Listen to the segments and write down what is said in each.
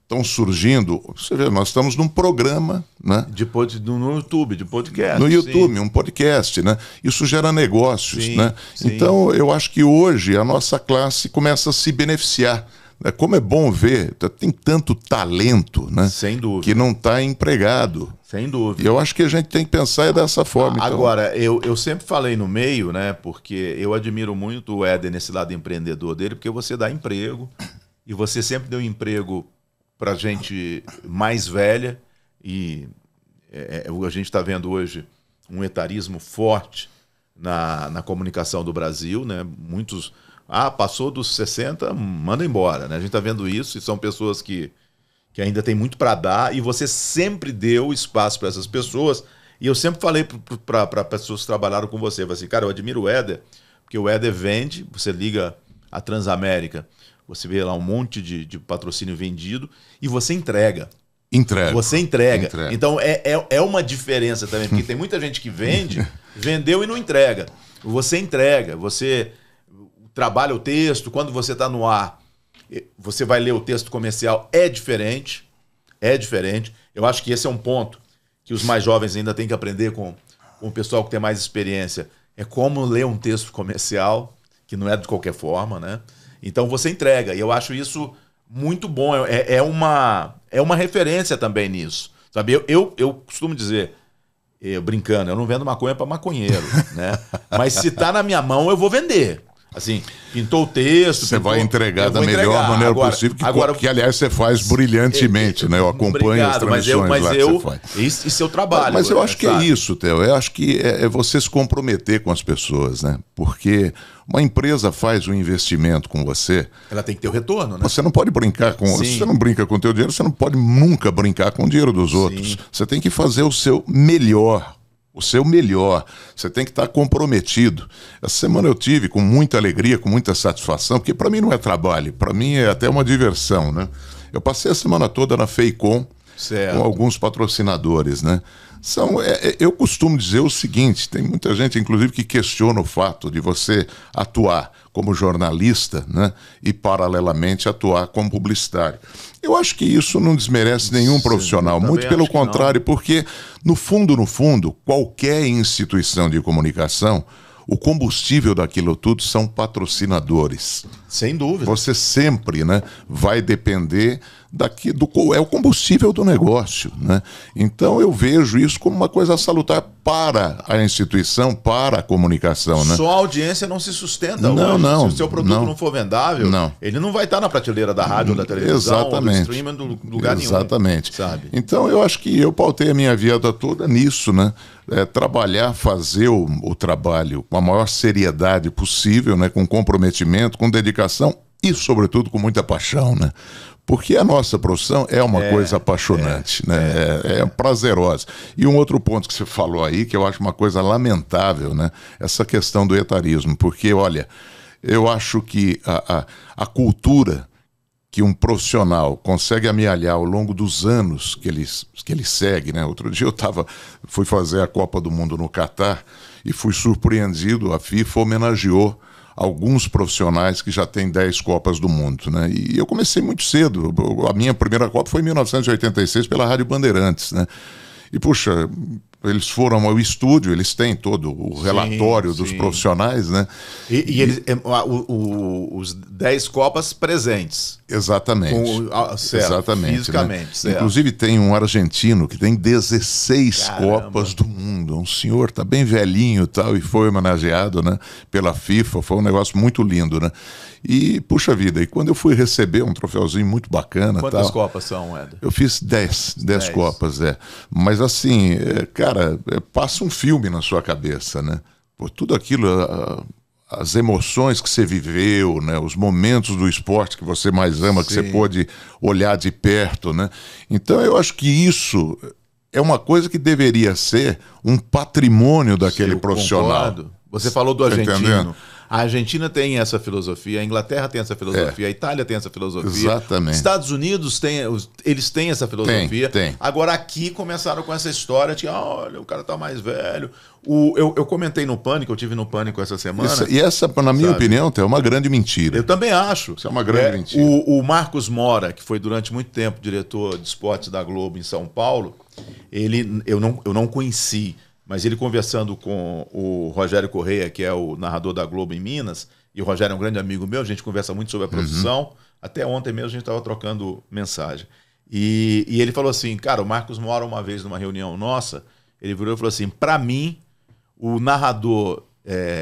estão surgindo. Você vê, nós estamos num programa, né? No YouTube, de podcast. No YouTube, sim. Um podcast, né? Isso gera negócios, sim, né? Sim. Então, eu acho que hoje a nossa classe começa a se beneficiar. Como é bom ver, tem tanto talento, né? Sem dúvida. Que não está empregado. Sem dúvida. E eu acho que a gente tem que pensar dessa forma. Agora, eu sempre falei no meio, né? Porque eu admiro muito o Éder nesse lado empreendedor dele, porque você dá emprego, e você sempre deu emprego para gente mais velha, e a gente está vendo hoje um etarismo forte na comunicação do Brasil, né? Muitos... passou dos 60, manda embora, né? A gente está vendo isso, e são pessoas que ainda tem muito para dar, e você sempre deu espaço para essas pessoas. E eu sempre falei para pessoas que trabalharam com você, assim, cara, eu admiro o Éder, porque o Éder vende, você liga a Transamérica, você vê lá um monte de patrocínio vendido, e você entrega. Você entrega. Então é uma diferença também, porque tem muita gente que vendeu e não entrega. Você entrega, você trabalha o texto, quando você está no ar, você vai ler o texto comercial, é diferente. Eu acho que esse é um ponto que os mais jovens ainda têm que aprender com o pessoal que tem mais experiência. É como ler um texto comercial, que não é de qualquer forma, né? Então você entrega, e eu acho isso muito bom. É uma referência também nisso. Sabe? Eu costumo dizer, brincando, eu não vendo maconha para maconheiro, né? Mas se tá na minha mão, eu vou vender. Assim, pintou o texto... Você vai entregar da melhor maneira possível, que aliás você faz brilhantemente, né? Eu acompanho as transmissões lá que você faz. Esse é seu trabalho. Mas eu acho que é isso, Theo. Eu acho que é você se comprometer com as pessoas, né? Porque uma empresa faz um investimento com você... Ela tem que ter o retorno, né? Você não pode brincar com... Sim. Se você não brinca com o teu dinheiro, você não pode nunca brincar com o dinheiro dos outros. Sim. Você tem que fazer o seu melhor. O seu melhor, você tem que estar comprometido. Essa semana eu tive com muita alegria, com muita satisfação, porque para mim não é trabalho, para mim é até uma diversão, né? Eu passei a semana toda na FEICOM, com alguns patrocinadores, né? Eu costumo dizer o seguinte, tem muita gente, inclusive, que questiona o fato de você atuar como jornalista, né, e paralelamente atuar como publicitário. Eu acho que isso não desmerece nenhum profissional, muito pelo contrário, porque no fundo, qualquer instituição de comunicação, o combustível daquilo tudo são patrocinadores. Sem dúvida. Você sempre, né, vai depender é o combustível do negócio, né? Então eu vejo isso como uma coisa salutar para a instituição, para a comunicação, né? Só a audiência não se sustenta hoje. Se o seu produto não for vendável, ele não vai estar na prateleira da rádio ou da televisão ou do streaming do lugar nenhum. Exatamente. Sabe? Então eu acho que eu pautei a minha vida toda nisso, né? Trabalhar, fazer o trabalho com a maior seriedade possível, né? Com comprometimento, com dedicação e, sobretudo, com muita paixão, né? Porque a nossa profissão é uma coisa apaixonante, né? É prazerosa. E um outro ponto que você falou aí, que eu acho uma coisa lamentável, né? Essa questão do etarismo. Porque, olha, eu acho que a cultura que um profissional consegue amealhar ao longo dos anos que ele segue, né? Outro dia fui fazer a Copa do Mundo no Catar e fui surpreendido, a FIFA homenageou alguns profissionais que já têm 10 Copas do Mundo, né? E eu comecei muito cedo. A minha primeira Copa foi em 1986 pela Rádio Bandeirantes, né? E, puxa, eles foram ao estúdio, eles têm todo o relatório dos profissionais, né? E eles, os 10 Copas presentes. Exatamente. Exatamente. Fisicamente. Né? Inclusive tem um argentino que tem 16 Copas do Mundo. Um senhor, tá bem velhinho e tal, e foi homenageado, né, pela FIFA. Foi um negócio muito lindo, né? E, puxa vida, e quando eu fui receber um troféuzinho muito bacana... Quantas Copas são, Éder? Eu fiz 10 Copas, Mas assim, cara, passa um filme na sua cabeça, né? Por tudo aquilo, as emoções que você viveu, né? Os momentos do esporte que você mais ama, que você pôde olhar de perto, né? Então eu acho que isso é uma coisa que deveria ser um patrimônio daquele profissional. Concordo. Você falou do argentino. A Argentina tem essa filosofia, a Inglaterra tem essa filosofia, a Itália tem essa filosofia. Exatamente. Os Estados Unidos eles têm essa filosofia. Tem. Agora aqui começaram com essa história de, olha, o cara tá mais velho. Eu comentei no Pânico, eu tive no Pânico essa semana. E essa, na minha opinião, é uma grande mentira. Eu também acho. Isso é uma grande mentira. O Marcos Mora, que foi durante muito tempo diretor de esportes da Globo em São Paulo, eu não conheci, mas ele conversando com o Rogério Correia, que é o narrador da Globo em Minas, e o Rogério é um grande amigo meu, a gente conversa muito sobre a profissão, até ontem mesmo a gente estava trocando mensagem. E ele falou assim, cara, o Marcos Mora uma vez numa reunião nossa, ele virou e falou assim, para mim, o narrador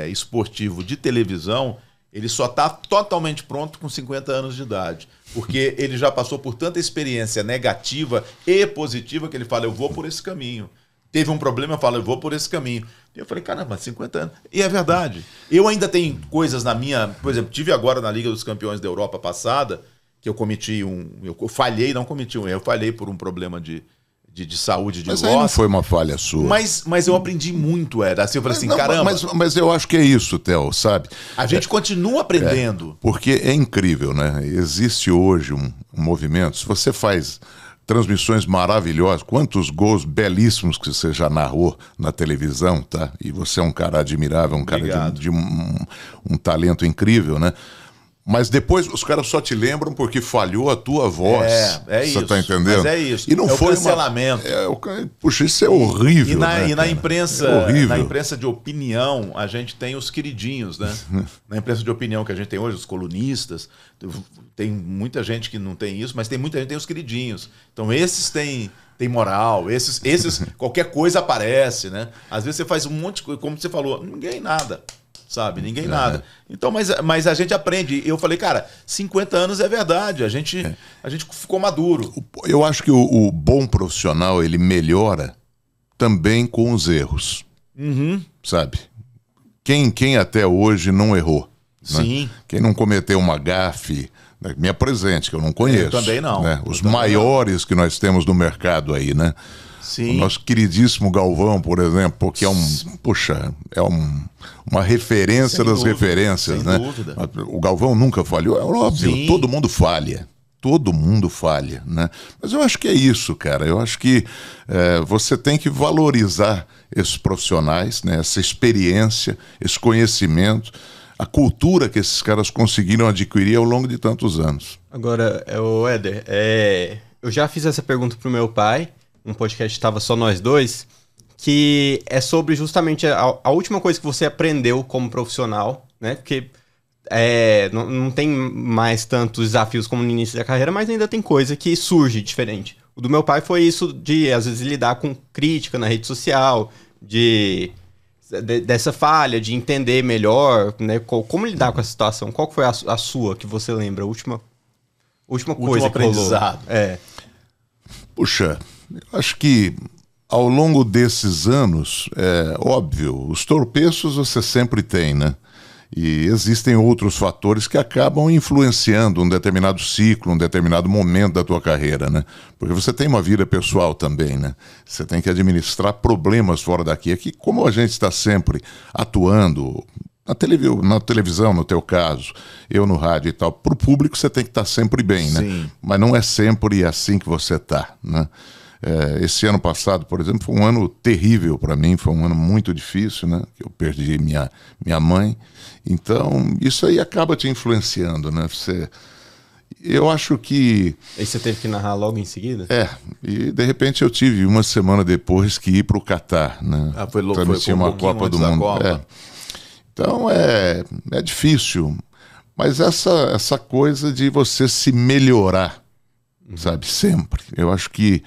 esportivo de televisão, ele só está totalmente pronto com 50 anos de idade. Porque ele já passou por tanta experiência negativa e positiva que ele fala, eu vou por esse caminho. Teve um problema, eu falo, eu vou por esse caminho. E eu falei, caramba, 50 anos. E é verdade. Eu ainda tenho coisas na minha... Por exemplo, tive agora na Liga dos Campeões da Europa passada, que eu cometi eu falhei, não cometi um erro, eu falhei por um problema de saúde, de Mas aí não foi uma falha sua. Mas eu aprendi muito, assim, eu falei assim, caramba... Mas eu acho que é isso, Theo, sabe? A gente continua aprendendo. Porque é incrível, né? Existe hoje um movimento, se você faz transmissões maravilhosas, quantos gols belíssimos que você já narrou na televisão, tá? E você é um cara admirável, um cara de um talento incrível, né? Mas depois os caras só te lembram porque falhou a tua voz. É isso. Você tá entendendo? Mas é isso. E não foi cancelamento. Puxa, isso é horrível. E na imprensa, horrível. Na imprensa de opinião, a gente tem os queridinhos, né? Na imprensa de opinião que a gente tem hoje, os colunistas, tem muita gente que não tem isso, mas tem muita gente que tem os queridinhos. Então esses têm moral, esses qualquer coisa aparece, né? Às vezes você faz um monte de coisa, como você falou, ninguém nada. Sabe? Ninguém nada. Então, mas a gente aprende. Eu falei, cara, 50 anos é verdade. A gente ficou maduro. Eu acho que o bom profissional, ele melhora também com os erros. Sabe? Quem até hoje não errou? Sim. Né? Quem não cometeu uma gafe, né? Me apresente, que eu não conheço. Eu também não. Né? Os maiores que nós temos no mercado aí, né? Sim. O nosso queridíssimo Galvão, por exemplo, que é uma referência das referências, né? Dúvida. O Galvão nunca falhou, é óbvio, Sim. todo mundo falha. Todo mundo falha, né? Mas eu acho que é isso, cara. Eu acho que você tem que valorizar esses profissionais, né? Essa experiência, esse conhecimento, a cultura que esses caras conseguiram adquirir ao longo de tantos anos. Agora, Éder, eu já fiz essa pergunta pro meu pai, um podcast que estava só nós dois, que é sobre justamente a última coisa que você aprendeu como profissional, né? Porque não tem mais tantos desafios como no início da carreira, mas ainda tem coisa que surge diferente. O do meu pai foi isso de, às vezes, lidar com crítica na rede social, dessa falha, de entender melhor, né? Como lidar com essa situação. Qual foi a sua, que você lembra? A última coisa que rolou? Aprendizado. Puxa, eu acho que ao longo desses anos, óbvio, os tropeços você sempre tem, né? E existem outros fatores que acabam influenciando um determinado ciclo, um determinado momento da tua carreira, né? Porque você tem uma vida pessoal também, né? Você tem que administrar problemas fora daqui. Aqui, como a gente está sempre atuando na televisão, no teu caso, eu no rádio e tal, para o público você tem que estar sempre bem, né? Sim. Mas não é sempre assim que você está, né? Esse ano passado, por exemplo, foi um ano terrível para mim, foi um ano muito difícil, né? Eu perdi minha mãe. Então, isso aí acaba te influenciando, né? Eu acho que... Aí você teve que narrar logo em seguida? E de repente eu tive uma semana depois que ir para o Catar, né? Foi louco, transmitir uma Copa do Mundo. Então, é difícil, mas essa coisa de você se melhorar, sabe? Sempre. Eu acho que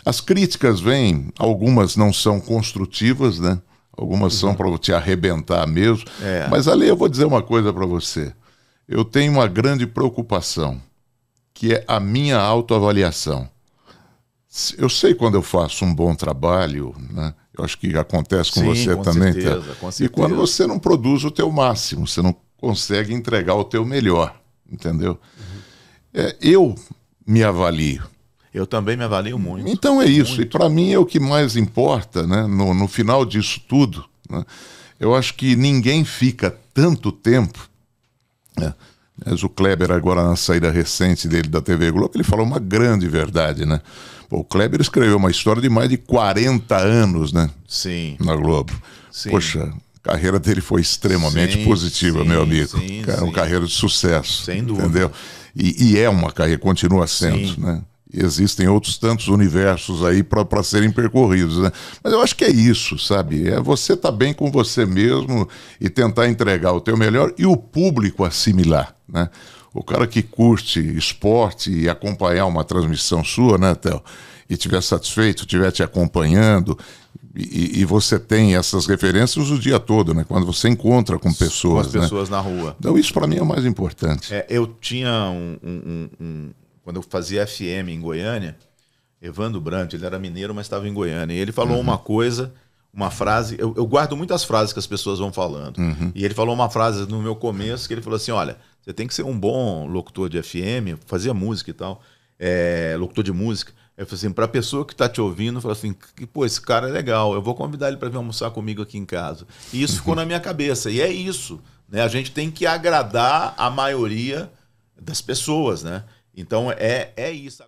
as críticas vêm, algumas não são construtivas, né? Algumas são para te arrebentar mesmo. Mas ali eu vou dizer uma coisa para você. Eu tenho uma grande preocupação, que é a minha autoavaliação. Eu sei quando eu faço um bom trabalho, né? Eu acho que acontece com você também. Certeza, com certeza. E quando você não produz o teu máximo, você não consegue entregar o teu melhor, entendeu? Eu me avalio. Eu também me avalio muito. Então é isso. Muito. E para mim é o que mais importa, né? No final disso tudo, né? Eu acho que ninguém fica tanto tempo, né? Mas o Kleber, agora na saída recente dele da TV Globo, ele falou uma grande verdade, né? Pô, o Kleber escreveu uma história de mais de 40 anos, né? Sim. Na Globo. Sim. Poxa, a carreira dele foi extremamente positiva, meu amigo. Uma carreira de sucesso. Sem dúvida. Entendeu? E é uma carreira, continua sendo, né? Existem outros tantos universos aí para serem percorridos, né? Mas eu acho que é isso, sabe? É você estar bem com você mesmo e tentar entregar o teu melhor e o público assimilar, né? O cara que curte esporte e acompanhar uma transmissão sua, né, Theo? E estiver satisfeito, estiver te acompanhando, e você tem essas referências o dia todo, né? Quando você encontra com pessoas, com as pessoas, né? Na rua. Então isso para mim é o mais importante. Eu tinha quando eu fazia FM em Goiânia, Evandro Brandt, ele era mineiro, mas estava em Goiânia, e ele falou uma frase, eu guardo muitas frases que as pessoas vão falando, e ele falou uma frase no meu começo, que ele falou assim, olha, você tem que ser um bom locutor de FM, fazia música e tal, locutor de música. Eu falei assim, para a pessoa que está te ouvindo, fala assim, pô, esse cara é legal, eu vou convidar ele para vir almoçar comigo aqui em casa. E isso ficou na minha cabeça, e é isso, né? A gente tem que agradar a maioria das pessoas, né? Então é isso.